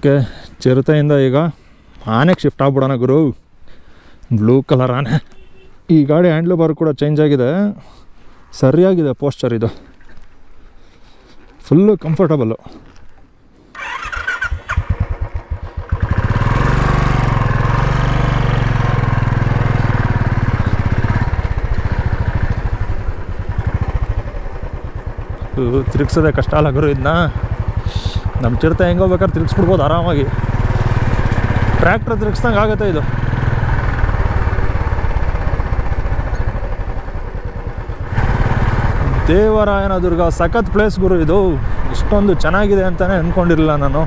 Okay, ಚಿರತೆಯಿಂದ ಈಗ ಆನೆಗೆ shift ಆಗ್ಬಿಡೋಣ ಗುರು. Blue colour ಆನೆ. ಈ ಗಾಡಿ ಹ್ಯಾಂಡ್ಲ್ ಬಾರ್ ಕೂಡ ಚೇಂಜ್ ಆಗಿದೆ, ಸರಿಯಾಗಿದೆ ಪೋಸ್ಚರ್. ಇದು ಫುಲ್ಲು ಕಂಫರ್ಟಬಲ್ಲು. ತಿರುಗಿಸೋದೆ ಕಷ್ಟ ಅಲ್ಲ ಗುರು ಇದನ್ನ. ನಮ್ಮ ಚಿರತೆ ಹೆಂಗೆ ಹೋಗ್ಬೇಕಾದ್ರೆ ತಿರುಗಿಸ್ಬಿಡ್ಬೋದು ಆರಾಮಾಗಿ. ಟ್ರ್ಯಾಕ್ಟರ್ ತಿರುಗಿಸ್ದಂಗೆ ಆಗುತ್ತೆ ಇದು. ದೇವರಾಯನ ದುರ್ಗ ಸಖತ್ ಪ್ಲೇಸ್ ಗುರು ಇದು. ಇಷ್ಟೊಂದು ಚೆನ್ನಾಗಿದೆ ಅಂತಲೇ ಅಂದ್ಕೊಂಡಿರಲಿಲ್ಲ ನಾನು.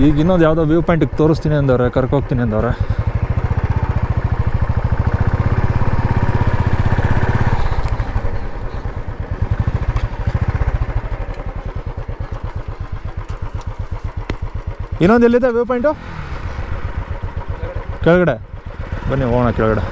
ಈಗ ಇನ್ನೊಂದು ಯಾವುದೋ ವ್ಯೂ ಪಾಯಿಂಟಿಗೆ ತೋರಿಸ್ತೀನಿ ಅಂದವ್ರೆ, ಕರ್ಕೋಗ್ತೀನಿ ಅಂದವ್ರೆ. ಇನ್ನೊಂದು ಎಲ್ಲಿದೆ ವ್ಯೂ ಪಾಯಿಂಟು? ಕೆಳಗಡೆ ಬನ್ನಿ ಹೋಗೋಣ ಕೆಳಗಡೆ.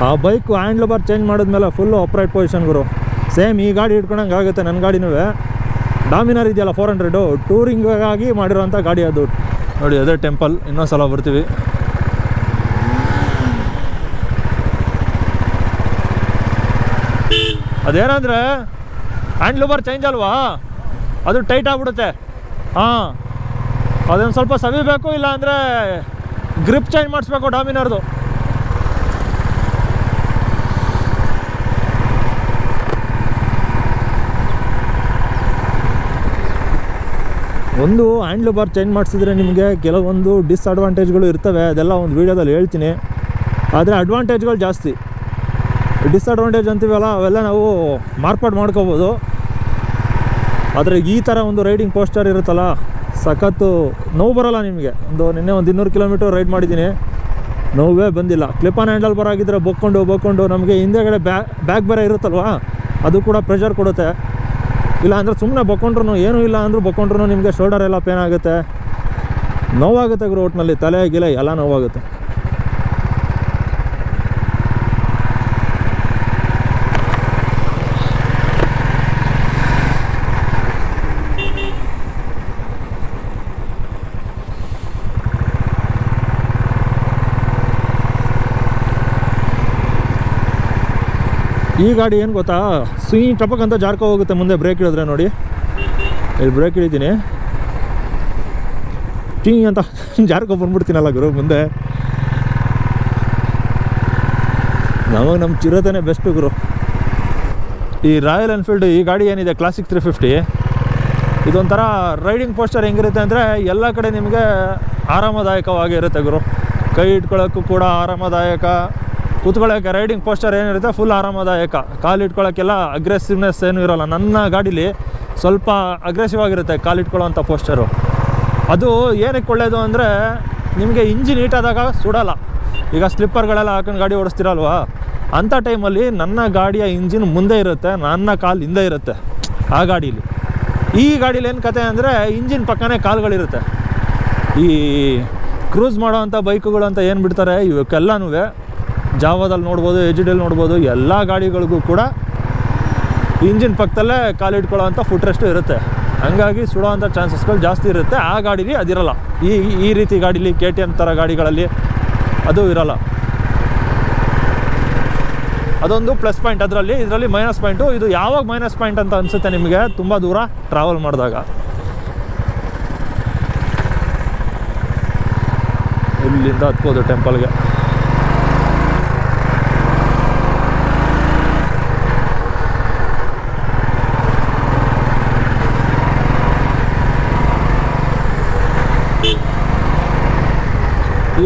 ಆ ಬೈಕು ಹ್ಯಾಂಡ್ಲ್ ಬಾರ್ ಚೇಂಜ್ ಮಾಡಿದ್ಮೇಲೆ ಫುಲ್ಲು ಅಪ್ರೈಟ್ ಪೊಸಿಷನ್ ಗುರು. ಸೇಮ್ ಈ ಗಾಡಿ ಇಟ್ಕೊಂಡಂಗೆ ಆಗುತ್ತೆ. ನನ್ನ ಗಾಡಿನೂ ಡಾಮಿನರ್ ಇದೆಯಲ್ಲ 400, ಟೂರಿಂಗಾಗಿ ಮಾಡಿರೋಂಥ ಗಾಡಿ ಅದು. ನೋಡಿ ಅದೇ ಟೆಂಪಲ್. ಇನ್ನೊಂದು ಸಲ ಬರ್ತೀವಿ. ಅದೇನಂದರೆ ಹ್ಯಾಂಡ್ಲ್ ಬಾರ್ ಚೇಂಜ್ ಅಲ್ವಾ, ಅದು ಟೈಟ್ ಆಗಿಬಿಡುತ್ತೆ. ಹಾಂ, ಅದೊಂದು ಸ್ವಲ್ಪ ಸವಿಬೇಕು, ಇಲ್ಲ ಅಂದರೆ ಗ್ರಿಪ್ ಚೇಂಜ್ ಮಾಡಿಸ್ಬೇಕು ಡಾಮಿನರ್ದು. ಒಂದು ಹ್ಯಾಂಡ್ಲ್ ಬಾರ್ ಚೇಂಜ್ ಮಾಡಿಸಿದ್ರೆ ನಿಮಗೆ ಕೆಲವೊಂದು ಡಿಸ್ಅಡ್ವಾಂಟೇಜ್ಗಳು ಇರ್ತವೆ. ಅದೆಲ್ಲ ಒಂದು ವೀಡಿಯೋದಲ್ಲಿ ಹೇಳ್ತೀನಿ. ಆದರೆ ಅಡ್ವಾಂಟೇಜ್ಗಳು ಜಾಸ್ತಿ. ಡಿಸ್ಅಡ್ವಾಂಟೇಜ್ ಅಂತೀವಲ್ಲ, ಅವೆಲ್ಲ ನಾವು ಮಾರ್ಪಾಡು ಮಾಡ್ಕೋಬೋದು. ಆದರೆ ಈ ಥರ ಒಂದು ರೈಡಿಂಗ್ ಪೋಸ್ಟರ್ ಇರುತ್ತಲ್ಲ, ಸಖತ್ತು ನೋವು ಬರೋಲ್ಲ ನಿಮಗೆ. ನಿನ್ನೆ ಒಂದು 200 ಕಿಲೋಮೀಟರ್ ರೈಡ್ ಮಾಡಿದ್ದೀನಿ, ನೋವೇ ಬಂದಿಲ್ಲ. ಕ್ಲಿಪ್ ಆನ್ ಹ್ಯಾಂಡಲ್ ಬಾರ್ ಆಗಿದ್ದರೆ ಬೊಕ್ಕೊಂಡು ನಮಗೆ ಹಿಂದೆಗಡೆ ಬ್ಯಾಗ್ ಬೇರೆ ಇರುತ್ತಲ್ವ, ಅದು ಕೂಡ ಪ್ರೆಷರ್ ಕೊಡುತ್ತೆ. ಇಲ್ಲ ಅಂದರೆ ಸುಮ್ಮನೆ ಬೊಕ್ಕೊಂಡ್ರು, ಏನೂ ಇಲ್ಲ ಅಂದರೂ ಬೊಕ್ಕೊಂಡ್ರು ನಿಮಗೆ ಶೋಲ್ಡರ್ ಎಲ್ಲ ಪೇನ್ ಆಗುತ್ತೆ, ನೋವಾಗುತ್ತೆ ಗುರು. ಒಟ್ಟಿನಲ್ಲಿ ತಲೆ ಗಿಲೆ ಎಲ್ಲ ನೋವಾಗುತ್ತೆ. ಈ ಗಾಡಿ ಏನು ಗೊತ್ತಾ, ಸ್ವಿಂಗ್ ಟಪಕ್ ಅಂತ ಜಾರ್ಕೊ ಹೋಗುತ್ತೆ ಮುಂದೆ. ಬ್ರೇಕ್ ಹಿಡಿದ್ರೆ ನೋಡಿ, ಇಲ್ಲಿ ಬ್ರೇಕ್ ಹಿಡಿತೀನಿ, ಟಿಂಗ್ ಅಂತ ಜಾರ್ಕೊ ಬಂದ್ಬಿಡ್ತೀನಲ್ಲ ಗುರು ಮುಂದೆ. ನಮಗೆ ನಮ್ಮ ಚಿರತೆನೇ ಬೆಸ್ಟು ಗುರು. ಈ ರಾಯಲ್ ಎನ್ಫೀಲ್ಡ್ ಈ ಗಾಡಿ ಏನಿದೆ ಕ್ಲಾಸಿಕ್ 350, ಇದೊಂಥರ ರೈಡಿಂಗ್ ಪೋಸ್ಟರ್ ಹೆಂಗಿರುತ್ತೆ ಅಂದರೆ ಎಲ್ಲ ಕಡೆ ನಿಮಗೆ ಆರಾಮದಾಯಕವಾಗಿ ಇರುತ್ತೆ ಗುರು. ಕೈ ಇಟ್ಕೊಳ್ಳೋಕ್ಕೂ ಕೂಡ ಆರಾಮದಾಯಕ, ಕೂತ್ಕೊಳ್ಳೋಕ್ಕೆ ರೈಡಿಂಗ್ ಪೋಸ್ಟರ್ ಏನಿರುತ್ತೆ ಫುಲ್ ಆರಾಮದಾಯಕ. ಕಾಲು ಇಟ್ಕೊಳ್ಳೋಕ್ಕೆಲ್ಲ ಅಗ್ರೆಸಿವ್ನೆಸ್ ಏನೂ ಇರೋಲ್ಲ. ನನ್ನ ಗಾಡೀಲಿ ಸ್ವಲ್ಪ ಅಗ್ರೆಸಿವ್ ಆಗಿರುತ್ತೆ ಕಾಲಿಟ್ಕೊಳ್ಳೋವಂಥ ಪೋಸ್ಟರು. ಅದು ಏನಕ್ಕೆ ಒಳ್ಳೆಯದು ಅಂದರೆ ನಿಮಗೆ ಇಂಜಿನ್ ಹೀಟಾದಾಗ ಸುಡಲ್ಲ. ಈಗ ಸ್ಲಿಪ್ಪರ್ಗಳೆಲ್ಲ ಹಾಕೊಂಡು ಗಾಡಿ ಓಡಿಸ್ತಿರಲ್ವ, ಅಂಥ ಟೈಮಲ್ಲಿ ನನ್ನ ಗಾಡಿಯ ಇಂಜಿನ್ ಮುಂದೆ ಇರುತ್ತೆ, ನನ್ನ ಕಾಲು ಹಿಂದೆ ಇರುತ್ತೆ ಆ ಗಾಡೀಲಿ. ಈ ಗಾಡೀಲಿ ಏನು ಕತೆ ಅಂದರೆ ಇಂಜಿನ್ ಪಕ್ಕನೇ ಕಾಲುಗಳಿರುತ್ತೆ. ಈ ಕ್ರೂಸ್ ಮಾಡೋವಂಥ ಬೈಕುಗಳು ಅಂತ ಏನು ಬಿಡ್ತಾರೆ ಇವಕ್ಕೆಲ್ಲನೂ ಜಾವದಲ್ಲಿ ನೋಡ್ಬೋದು, ಎಜ್ಡಿಯಲ್ಲಿ ನೋಡ್ಬೋದು, ಎಲ್ಲ ಗಾಡಿಗಳಿಗೂ ಕೂಡ ಇಂಜಿನ್ ಪಕ್ಕದಲ್ಲೇ ಕಾಲಿಟ್ಕೊಳ್ಳೋವಂಥ ಫುಟ್ ರೆಸ್ಟು ಇರುತ್ತೆ. ಹಂಗಾಗಿ ಸುಡೋವಂಥ ಚಾನ್ಸಸ್ಗಳು ಜಾಸ್ತಿ ಇರುತ್ತೆ. ಆ ಗಾಡೀಲಿ ಅದಿರಲ್ಲ. ಈ ರೀತಿ ಗಾಡೀಲಿ KTM ಥರ ಗಾಡಿಗಳಲ್ಲಿ ಅದು ಇರಲ್ಲ. ಅದೊಂದು ಪ್ಲಸ್ ಪಾಯಿಂಟ್ ಅದರಲ್ಲಿ. ಇದರಲ್ಲಿ ಮೈನಸ್ ಪಾಯಿಂಟು. ಇದು ಯಾವಾಗ ಮೈನಸ್ ಪಾಯಿಂಟ್ ಅಂತ ಅನಿಸುತ್ತೆ ನಿಮಗೆ, ತುಂಬ ದೂರ ಟ್ರಾವೆಲ್ ಮಾಡಿದಾಗ. ಇಲ್ಲಿಂದ ಹತ್ಬೋದು ಟೆಂಪಲ್ಗೆ.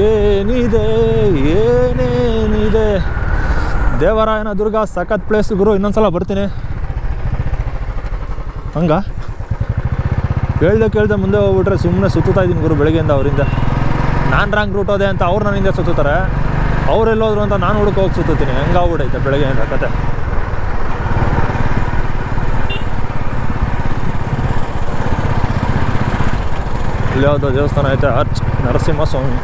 ಏನಿದೆ ಏನೇನಿದೆ ದೇವರಾಯನ ದುರ್ಗ ಸಖತ್ ಪ್ಲೇಸ್ ಗುರು. ಇನ್ನೊಂದ್ಸಲ ಬರ್ತೀನಿ. ಹಂಗ ಕೇಳ್ದೆ ಮುಂದೆ ಹೋಗ್ಬಿಟ್ರೆ ಸುಮ್ಮನೆ ಸುತ್ತಾ ಇದ್ದೀನಿ ಗುರು ಬೆಳಗ್ಗೆಯಿಂದ. ಅವರಿಂದ ನಾನು ರಾಂಗ್ ರೂಟ್ ಹೋದೆ ಅಂತ ಅವ್ರು ನನ್ನಿಂದ ಸುತ್ತಾರೆ, ಅವರೆಲ್ಲೋದ್ರು ಅಂತ ನಾನು ಹುಡುಕ ಹೋಗಿ ಸುತ್ತೀನಿ. ಹೆಂಗಾಗ್ಬಿಡೈತೆ ಬೆಳಗ್ಗೆಯಿಂದ ಕತೆ. ಇಲ್ಲಿ ಯಾವುದೋ ದೇವಸ್ಥಾನ ಐತೆ, ಆರ್ಚ್ ನರಸಿಂಹಸ್ವಾಮಿ.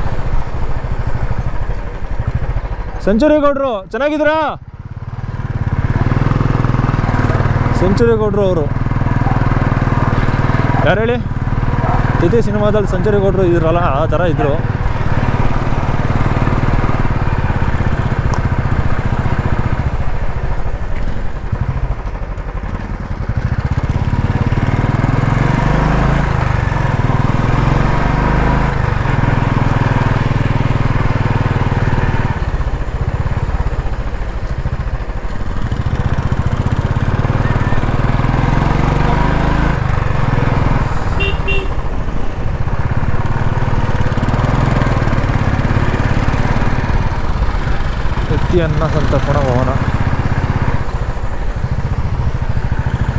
ಸೆಂಚುರಿ ಗೌಡ್ರು ಚೆನ್ನಾಗಿದ್ದೀರಾ? ಸೆಂಚುರಿ ಗೌಡ್ರು ಅವರು ಯಾರು ಹೇಳಿ? ತಿಥಿ ಸಿನಿಮಾದಲ್ಲಿ ಸೆಂಚುರಿ ಗೌಡ್ರು ಇದ್ರಲ್ಲ, ಆ ಥರ ಇದ್ದರು. ಅನ್ನ ಸಂತರ್ಪಣಾ ಭವನ,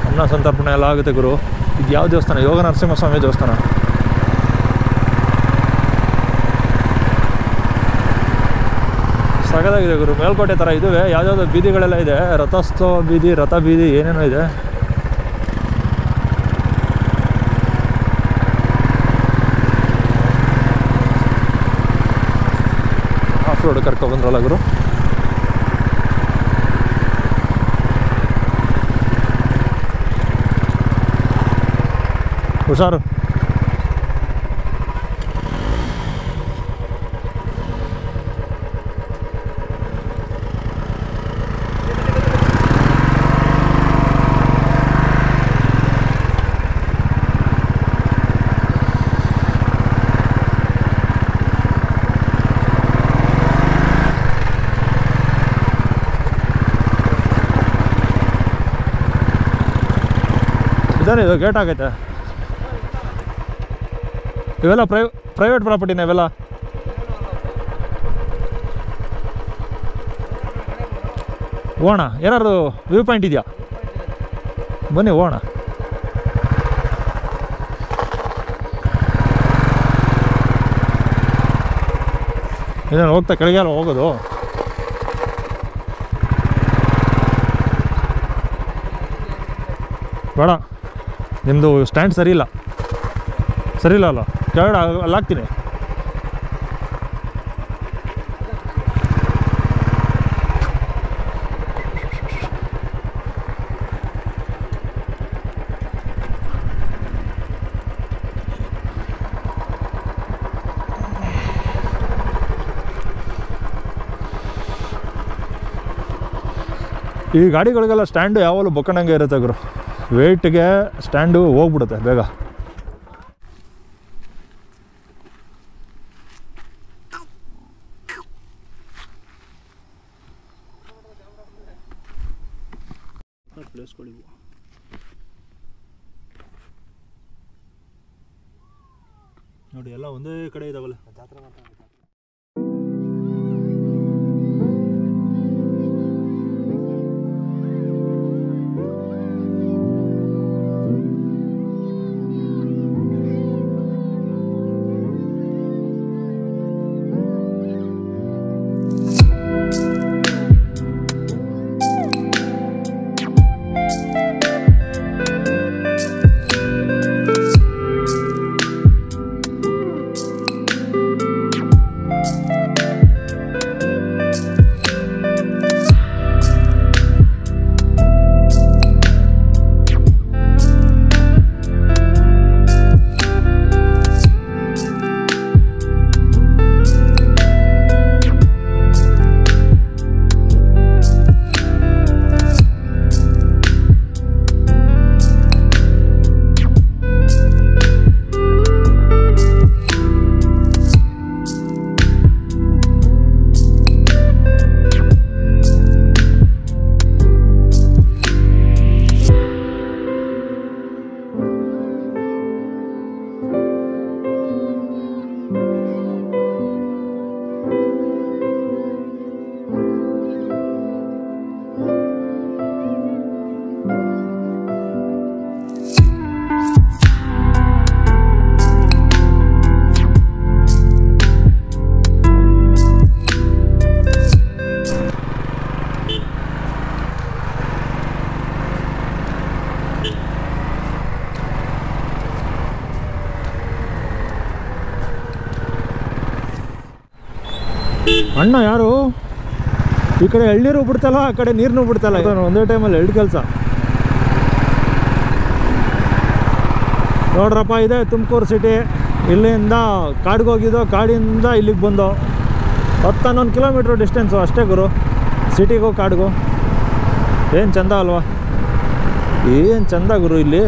ಅನ್ನ ಸಂತರ್ಪಣೆ ಎಲ್ಲ ಆಗುತ್ತೆ ಗುರು. ಇದು ಯಾವ ದೇವಸ್ಥಾನ? ಯೋಗ ನರಸಿಂಹಸ್ವಾಮಿ ದೇವಸ್ಥಾನ. ಸಗದಾಗಿದೆ ಗುರು. ಮೇಲ್ಕೋಟೆ ಥರ ಇದುವೆ, ಯಾವುದ್ಯಾವುದೋ ಬೀದಿಗಳೆಲ್ಲ ಇದೆ, ರಥೋತ್ಸವ ಬೀದಿ, ರಥ ಬೀದಿ, ಏನೇನೋ ಇದೆ. ಆಫ್ ರೋಡ್ ಕರ್ಕೊಬಂದ್ರಲ್ಲ ಗುರು. ಹುಷಾರು. ಇದೇನು ಇದು ಗೇಟ್ ಆಗೈತೆ? ಇವೆಲ್ಲ ಪ್ರೈವೇಟ್ ಪ್ರಾಪರ್ಟಿನ ಇವೆಲ್ಲ? ಹೋಗೋಣ, ಏನಾದ್ರು ವ್ಯೂ ಪಾಯಿಂಟ್ ಇದೆಯಾ? ಬನ್ನಿ ಹೋಗೋಣ. ಇದೇನು ಹೋಗ್ತಾ ಕೆಳಗೆ ಅಲ್ಲ ಹೋಗೋದು? ಬೇಡ, ನಿಮ್ಮದು ಸ್ಟ್ಯಾಂಡ್ ಸರಿ ಇಲ್ಲ ಅಲ್ಲ, ಕೆಳಗಡೆ ಅಲ್ಲಾಗ್ತೀನಿ. ಈ ಗಾಡಿಗಳಿಗೆಲ್ಲ ಸ್ಟ್ಯಾಂಡು ಯಾವಾಗಲೂ ಬೊಕ್ಕಣಂಗೆ ಇರುತ್ತೆ ಗುರು. ವೆಯ್ಟ್ಗೆ ಸ್ಟ್ಯಾಂಡು ಹೋಗ್ಬಿಡುತ್ತೆ ಬೇಗ. ಪ್ಲೇಸ್ಗಳಿವು ನೋಡಿ, ಎಲ್ಲ ಒಂದೇ ಕಡೆ ಇದಾವಲ್ಲ. ಅಣ್ಣ ಯಾರು ಈ ಕಡೆ ಎಳ್ನೀರು ಬಿಡ್ತಲ್ಲ ಆ ಕಡೆ ನೀರನ್ನು ಬಿಡ್ತಲ್ಲ, ಒಂದೇ ಟೈಮಲ್ಲಿ 2 ಕೆಲಸ. ನೋಡ್ರಪ್ಪ, ಇದೆ ತುಮಕೂರು ಸಿಟಿ. ಇಲ್ಲಿಂದ ಕಾಡಿಗೆ ಹೋಗಿದ್ದೋ, ಕಾಡಿಂದ ಇಲ್ಲಿಗೆ ಬಂದೋ 10-11 ಕಿಲೋಮೀಟ್ರ್ ಡಿಸ್ಟೆನ್ಸು ಅಷ್ಟೇ ಗುರು, ಸಿಟಿಗೂ ಕಾಡಿಗೂ. ಏನು ಚಂದ ಅಲ್ವಾ, ಏನು ಚಂದ ಗುರು ಇಲ್ಲಿ.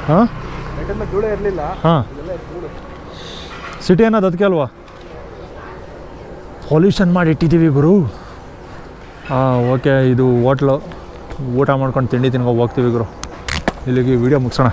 ಹಾಂ ಹಾಂ, ಸಿಟಿ ಅನ್ನೋದು ಅದಕ್ಕೆ ಅಲ್ವಾ ಪೊಲ್ಯೂಷನ್ ಮಾಡಿ ಇಟ್ಟಿದ್ದೀವಿ ಗುರು. ಹಾಂ ಓಕೆ, ಇದು ಹೋಟ್ಲು, ಊಟ ಮಾಡ್ಕೊಂಡು ತಿಂಡಿ ತಿನ್ಕೊ ಹೋಗ್ತೀವಿ ಗುರು. ಇಲ್ಲಿಗೆ ವಿಡಿಯೋ ಮುಗಿಸೋಣ.